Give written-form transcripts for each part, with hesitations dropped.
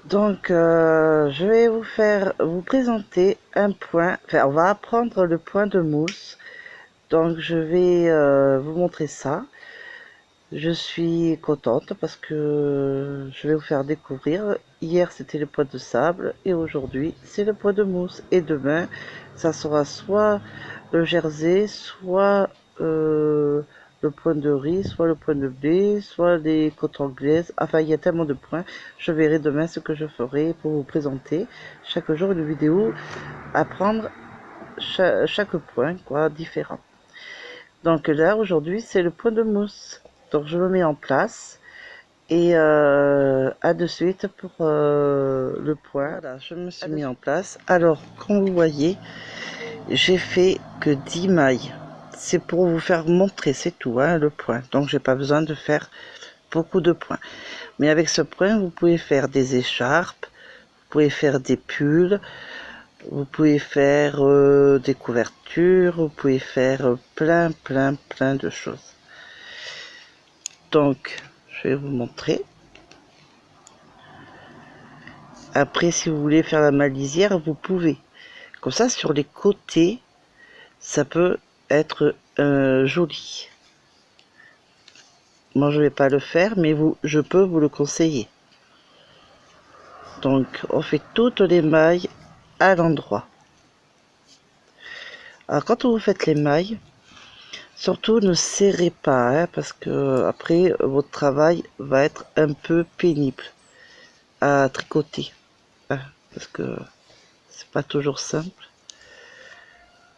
Donc, je vais vous présenter un point. Enfin, on va apprendre le point de mousse. Donc, je vais vous montrer ça. Je suis contente parce que je vais vous faire découvrir. Hier, c'était le point de sable et aujourd'hui, c'est le point de mousse. Et demain, ça sera soit le jersey, soit le point de riz, soit le point de blé, soit les côtes anglaises. Enfin, il y a tellement de points. Je verrai demain ce que je ferai pour vous présenter chaque jour une vidéo, apprendre chaque point, quoi, différent. Donc là, aujourd'hui, c'est le point de mousse. Donc je le mets en place et à de suite pour le point. Voilà, je me suis mis en place. Alors, comme vous voyez, j'ai fait que 10 mailles. C'est pour vous faire montrer, c'est tout, hein, le point. Donc j'ai pas besoin de faire beaucoup de points. Mais avec ce point, vous pouvez faire des écharpes, vous pouvez faire des pulls, vous pouvez faire des couvertures, vous pouvez faire plein de choses. Donc, je vais vous montrer. Après, si vous voulez faire la malisière, vous pouvez. Comme ça, sur les côtés, ça peut être joli. Moi, je vais pas le faire, mais je peux vous le conseiller. Donc, on fait toutes les mailles à l'endroit. Alors, quand vous faites les mailles, surtout ne serrez pas, hein, parce que après, votre travail va être un peu pénible à tricoter, hein, parce que c'est pas toujours simple.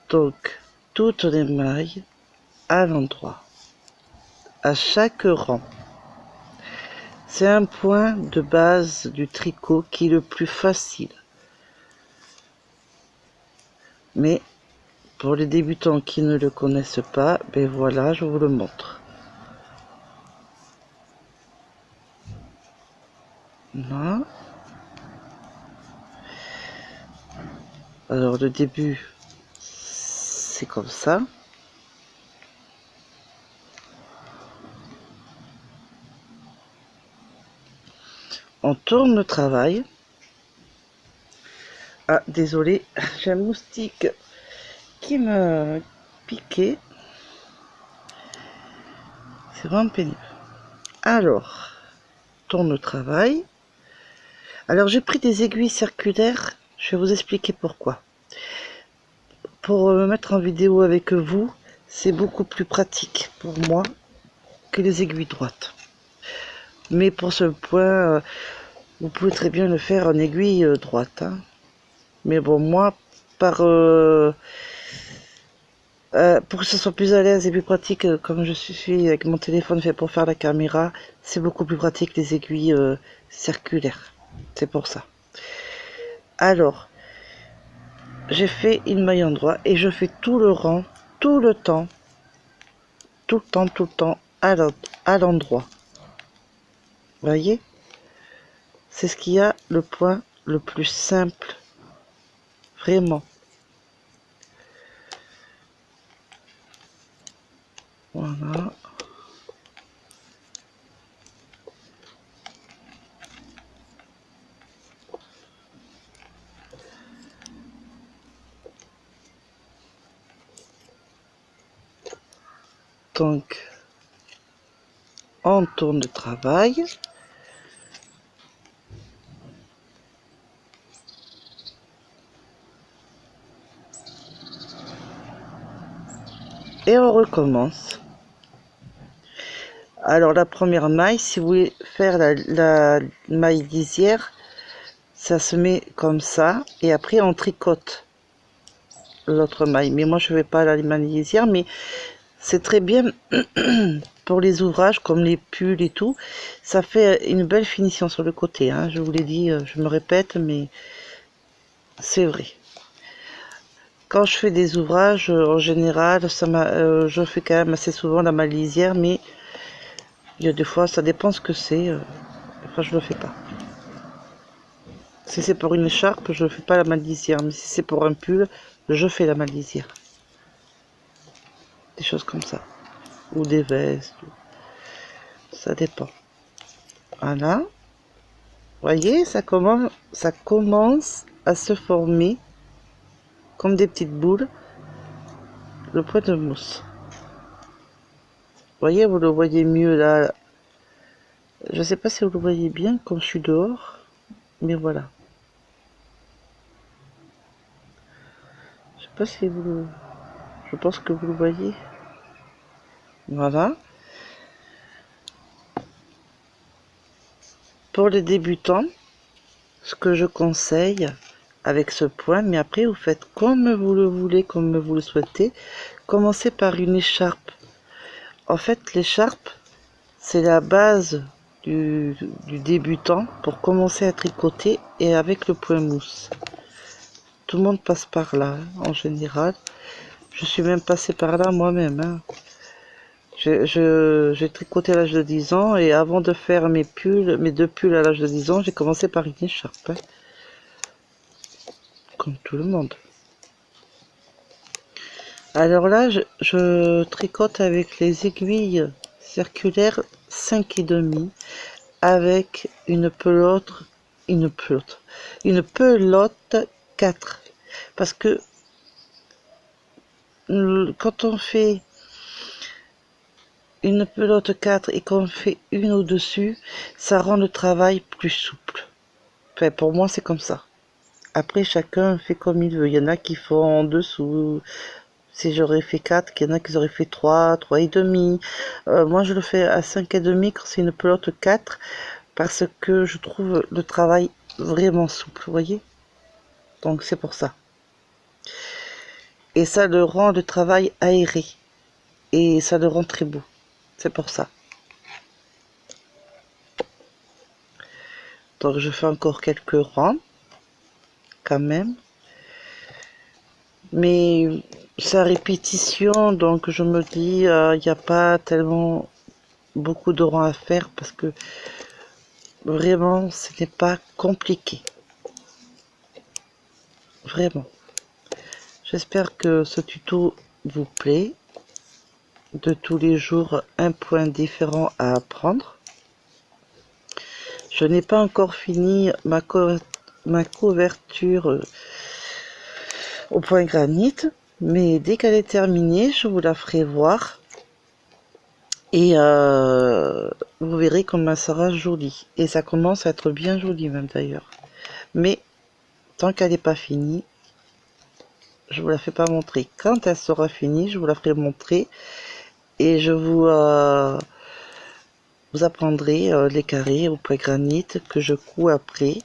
Donc, toutes les mailles à l'endroit, à chaque rang. C'est un point de base du tricot qui est le plus facile. Mais pour les débutants qui ne le connaissent pas, ben voilà, je vous le montre. Là. Alors le début, c'est comme ça. On tourne le travail. Ah, désolé, j'ai un moustique qui me piquait. C'est vraiment pénible. Alors, tourne le travail. Alors j'ai pris des aiguilles circulaires, je vais vous expliquer pourquoi. Pour me mettre en vidéo avec vous, c'est beaucoup plus pratique pour moi que les aiguilles droites. Mais pour ce point, vous pouvez très bien le faire en aiguille droite. Hein. Mais bon, moi, pour que ce soit plus à l'aise et plus pratique, comme je suis avec mon téléphone fait pour faire la caméra, c'est beaucoup plus pratique les aiguilles circulaires. C'est pour ça. Alors, j'ai fait une maille en droit et je fais tout le rang, tout le temps, à l'endroit. Voyez, c'est ce qui a le point le plus simple, vraiment. Voilà. Donc, on tourne le travail. Et on recommence. Alors la première maille, si vous voulez faire la maille lisière, ça se met comme ça et après on tricote l'autre maille. Mais moi je ne fais pas la maille lisière, mais c'est très bien pour les ouvrages comme les pulls et tout. Ça fait une belle finition sur le côté. Hein. Je vous l'ai dit, je me répète, mais c'est vrai. Quand je fais des ouvrages, en général, je fais quand même assez souvent la maille lisière, mais il y a des fois, ça dépend ce que c'est. Enfin, je le fais pas. Si c'est pour une écharpe, je ne fais pas la maille lisière, mais si c'est pour un pull, je fais la maille lisière. Des choses comme ça. Ou des vestes. Ça dépend. Voilà. Voyez, ça commence à se former comme des petites boules, le point de mousse. Voyez, vous le voyez mieux là. Je sais pas si vous le voyez bien quand je suis dehors, mais voilà. Je sais pas si vous le... Je pense que vous le voyez. Voilà. Pour les débutants, ce que je conseille avec ce point, mais après vous faites comme vous le voulez, comme vous le souhaitez. Commencez par une écharpe. En fait, l'écharpe, c'est la base du débutant pour commencer à tricoter et avec le point mousse. Tout le monde passe par là, en général. Je suis même passé par là moi-même. Hein. J'ai tricoté à l'âge de 10 ans et avant de faire mes deux pulls à l'âge de 10 ans, j'ai commencé par une écharpe. Hein. Comme tout le monde. Alors là, je tricote avec les aiguilles circulaires 5,5 avec une pelote 4. Parce que quand on fait une pelote 4 et qu'on fait une au-dessus, ça rend le travail plus souple. Enfin, pour moi, c'est comme ça. Après, chacun fait comme il veut. Il y en a qui font en dessous. Si j'aurais fait 4, il y en a qui auraient fait 3, 3,5. Moi, je le fais à 5,5 quand c'est une pelote 4 parce que je trouve le travail vraiment souple, vous voyez. Donc, c'est pour ça. Et ça le rend le travail aéré. Et ça le rend très beau. C'est pour ça. Donc, je fais encore quelques rangs, quand même. Mais c'est à répétition, donc je me dis, il n'y a pas tellement beaucoup de rangs à faire parce que vraiment, ce n'est pas compliqué. Vraiment. J'espère que ce tuto vous plaît. De tous les jours, un point différent à apprendre. Je n'ai pas encore fini ma couverture au point granit, mais dès qu'elle est terminée, je vous la ferai voir. Et vous verrez comment ça sera joli. Et ça commence à être bien joli même d'ailleurs. Mais tant qu'elle n'est pas finie, je vous la fais pas montrer. Quand elle sera finie, je vous la ferai montrer. Et je vous apprendrez les carrés au point granit que je couds après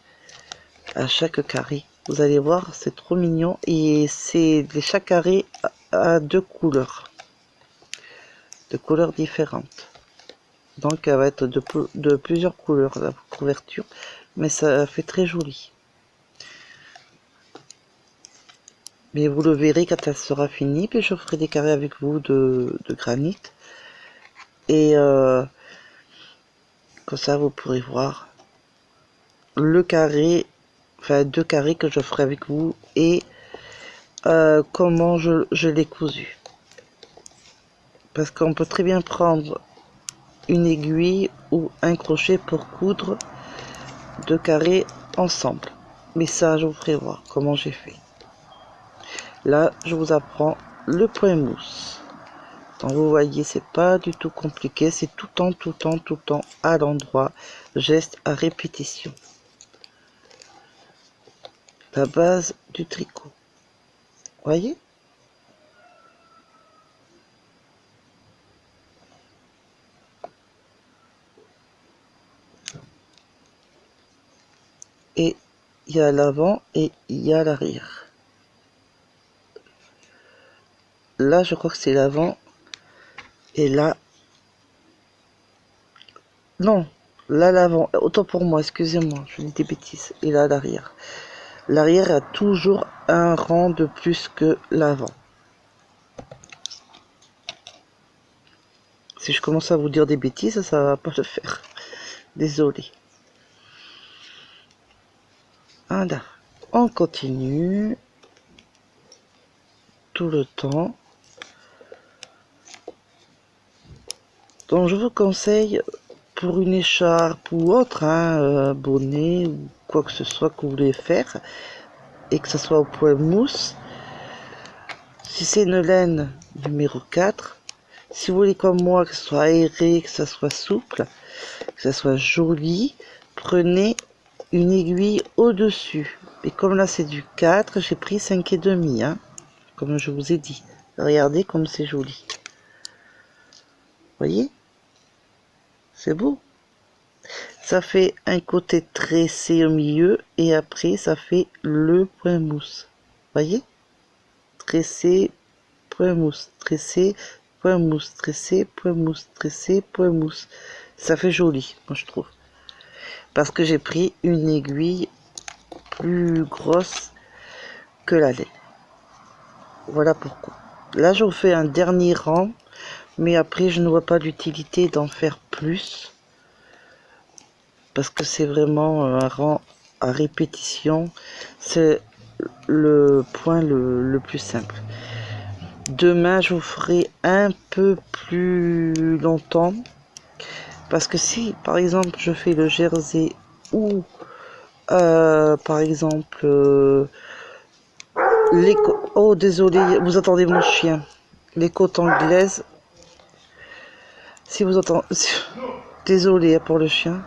à chaque carré. Vous allez voir, c'est trop mignon. Et c'est chaque carré a deux couleurs. De couleurs différentes. Donc elle va être de plusieurs couleurs la couverture, mais ça fait très joli. Mais vous le verrez quand elle sera finie, puis je ferai des carrés avec vous de granit. Et comme ça vous pourrez voir le carré, enfin deux carrés que je ferai avec vous et comment je l'ai cousu. Parce qu'on peut très bien prendre une aiguille ou un crochet pour coudre deux carrés ensemble. Mais ça, je vous ferai voir comment j'ai fait. Là, je vous apprends le point mousse. Donc, vous voyez, c'est pas du tout compliqué. C'est tout le temps à l'endroit. Geste à répétition. La base du tricot. Voyez? Et il y a l'avant et il y a l'arrière. Là, je crois que c'est l'avant. Et là, non, là l'avant. Autant pour moi, excusez-moi, je dis des bêtises. Et là l'arrière. L'arrière a toujours un rang de plus que l'avant. Si je commence à vous dire des bêtises, ça va pas le faire. Désolé. Voilà. On continue tout le temps. Donc je vous conseille pour une écharpe ou autre, hein, bonnet ou quoi que ce soit que vous voulez faire, et que ce soit au point mousse. Si c'est une laine, numéro 4. Si vous voulez comme moi que ce soit aéré, que ce soit souple, que ce soit joli, prenez une aiguille au-dessus. Et comme là c'est du 4, j'ai pris 5,5, hein, comme je vous ai dit. Regardez comme c'est joli. Voyez? C'est beau. Ça fait un côté tressé au milieu et après ça fait le point mousse. Voyez? Tressé, point mousse, tressé, point mousse, tressé, point mousse, tressé, point mousse. Ça fait joli, moi je trouve. Parce que j'ai pris une aiguille plus grosse que la laine. Voilà pourquoi. Là, je vous fais un dernier rang, mais après, je ne vois pas l'utilité d'en faire plus. Parce que c'est vraiment un rang à répétition. C'est le point le plus simple. Demain, je vous ferai un peu plus longtemps. Parce que si, par exemple, je fais le jersey ou, par exemple, les... Oh, désolé, vous entendez mon chien. Les côtes anglaises. Si vous entendez... Désolé pour le chien.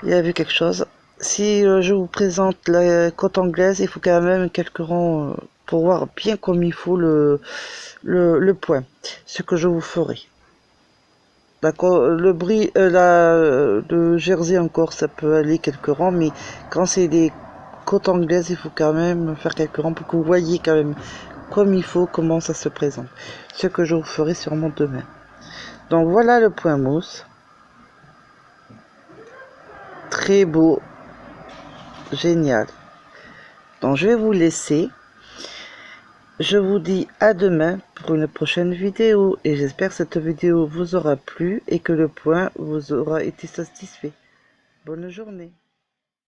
Il a vu quelque chose. Si je vous présente la côte anglaise, il faut quand même quelques rangs pour voir bien comme il faut le point. Ce que je vous ferai. D'accord, le jersey encore, ça peut aller quelques rangs, mais quand c'est des côtes anglaises, il faut quand même faire quelques rangs pour que vous voyez quand même comme il faut comment ça se présente. Ce que je vous ferai sûrement demain. Donc voilà le point mousse. Très beau. Génial. Donc je vais vous laisser. Je vous dis à demain pour une prochaine vidéo et j'espère que cette vidéo vous aura plu et que le point vous aura été satisfait. Bonne journée.